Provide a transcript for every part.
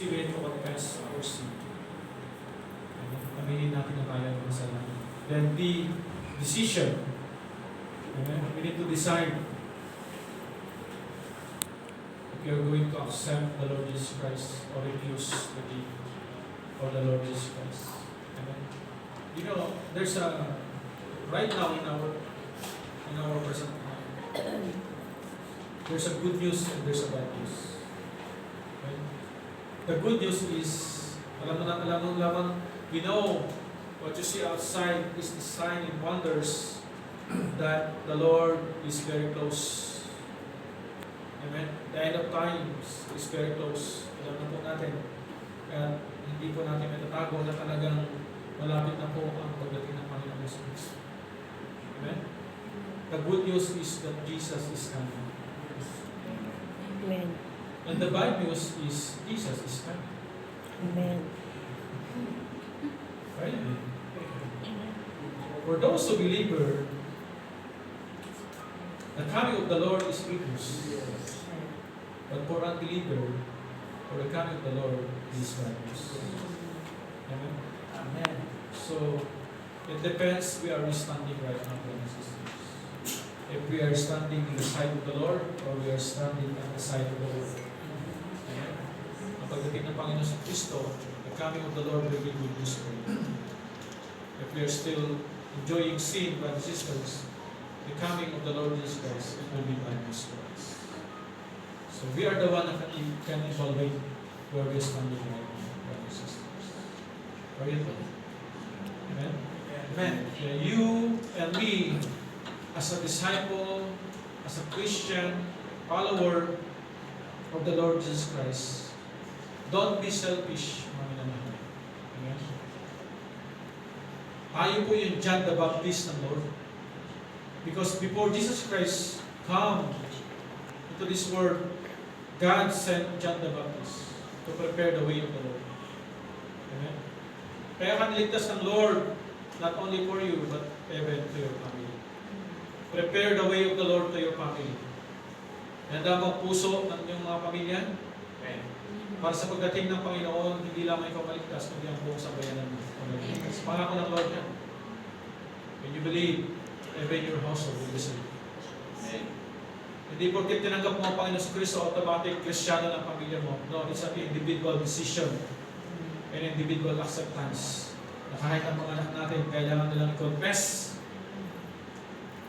still we need to confess our sin. Aminin natin na tayo ng kasalanan. Then the decision, we need to decide if we are going to accept the Lord Jesus Christ or refuse the gift of the Lord Jesus Christ. Amen. You know, there's a right now in our present time, there's a good news and there's a bad news. Okay? The good news is, we know what you see outside is the sign and wonders that the Lord is very close. Amen. The end of times is very close. Alam na po natin. Kaya hindi po natin matatago na talagang malapit na po ang pagdating ng Panginoon Jesus. Amen. The good news is that Jesus is coming. Amen. And the bad news is Jesus is coming. Amen. Right? For those who believe, the coming of the Lord is good news. But for unbeliever, for the coming of the Lord is bad news. Amen? Amen. So, it depends where are we standing right now, brothers and sisters. If we are standing in the side of the Lord, or we are standing at the side of the Lord. Amen? Ang pagdating ng Panginoon sa Kristo, the coming of the Lord will be good news for you. If we are still enjoying sin, brothers and sisters, the coming of the Lord Jesus Christ, it will be bad news for us. So we are the one that can evaluate where we are standing right now, brothers and sisters. Are you there? Amen? Amen. You and me, as a disciple, as a Christian, follower of the Lord Jesus Christ, don't be selfish, mga minamahal. Amen? Tayo po yung John the Baptist ng Lord. Because before Jesus Christ come into this world, God sent John the Baptist to prepare the way of the Lord. Amen? Kaya ka niligtas ng Lord, not only for you, but even to your family. Prepare the way of the Lord to your family. Handa mo ang puso ng inyong mga pamilya. Para sa pagdating ng Panginoon, hindi lamang ikaw maligtas, kundi ang buong sambayanan mo. Pangako ng Lord yan. When you believe, even your household will be saved. Hindi porket tinanggap mo ang Panginoon sa Kristo, automatic Kristiyano ng pamilya mo. No, it's an individual decision and individual acceptance. Na kahit ang mga anak natin, kailangan nilang confess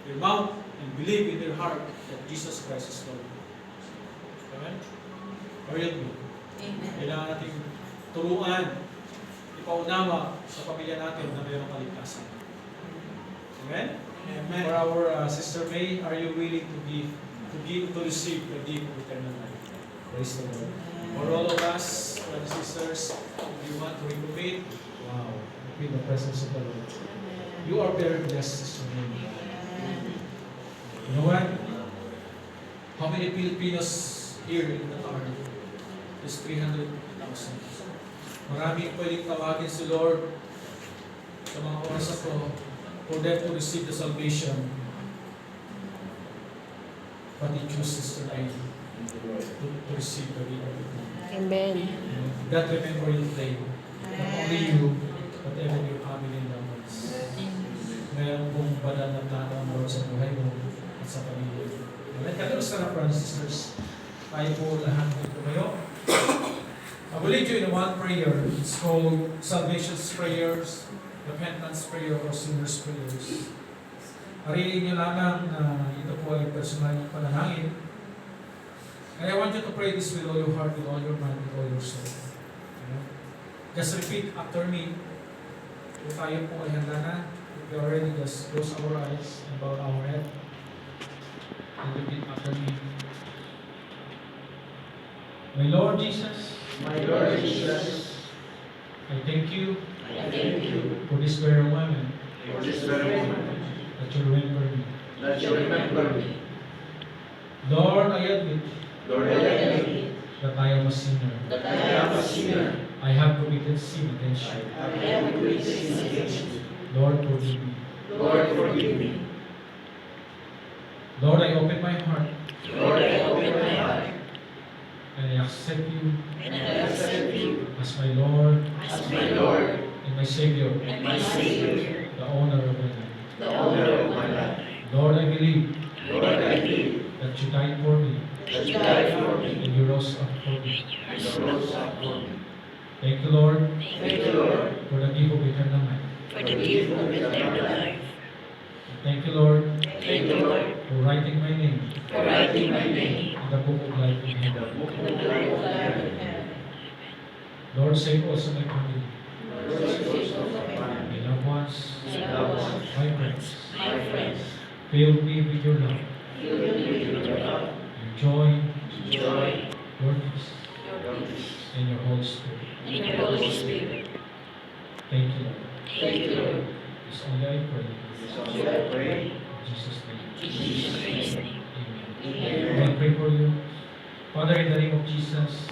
their mouth and believe in their heart that Jesus Christ is Lord. Amen? Are you with me? Amen. Kailangan natin turuan, ipaunawa sa pamilya natin na mayroong kaligtasan. Amen? Amen. For our Sister May, are you willing to receive the gift of eternal life? Praise the Lord. For all of us, brothers and sisters, if you want to recommit, wow, feel the presence of the Lord. You are very blessed, Sister May. You know what? How many Filipinos here in the town? There's 300,000. Maraming pwedeng tawagin si Lord sa mga oras ako for them to receive the salvation. But He chooses today to receive the gift of it. Amen. God remember you today. Not only you, but even your family and loved ones. Mayroon pong banal na plano ang Lord sa buhay mo at sa pamilya. Amen. Kalusta na, brothers and sisters. Tayo po lahat ng tumayo. I will lead you in one prayer. It's called Salvation's Prayers, Repentance Prayer, or Sinner's Prayers. Ariin niyo lamang na ito po ay personal ng panalangin. And I want you to pray this with all your heart, with all your mind, with all your soul. Amen? Just repeat after me. If tayo po ay handa na, if you are ready, just close our eyes and bow our head. And repeat after me. My Lord Jesus, My Lord Jesus, I thank you I thank you for this very moment for this very moment that you remember me. that you remember me. Lord, I admit Lord, I admit that I am a sinner. that I am a sinner. I have committed sin against you. I have committed sin against you. Lord, forgive me. Lord, forgive me. Lord, I open my heart Lord, I open my heart and I accept you and I accept you as my Lord as my Lord and my Savior, and my Savior, the owner of my life. the owner of my life. Lord, I believe Lord, I believe that you died for me that you died for me and you rose up for me. and you rose up for me. Thank you, Lord, Thank you, Lord, for the gift of eternal life. For the gift of eternal life. Thank you, Lord, thank you, Lord, for writing my name for writing my name in the book of life in in heaven. the book of life of heaven. Lord, save also my family, Lord, save also my family, my loved ones, my loved ones, my friends. my friends. Fill me with your love, Fill me with your love, your joy, joy, your peace, your peace, and your Holy Spirit. and your Holy Spirit. Thank you, Lord. Thank you, Lord. This only I pray. This only I pray. In Jesus' name. In Jesus' name. Amen. Amen. I pray for you. Father, in the name of Jesus,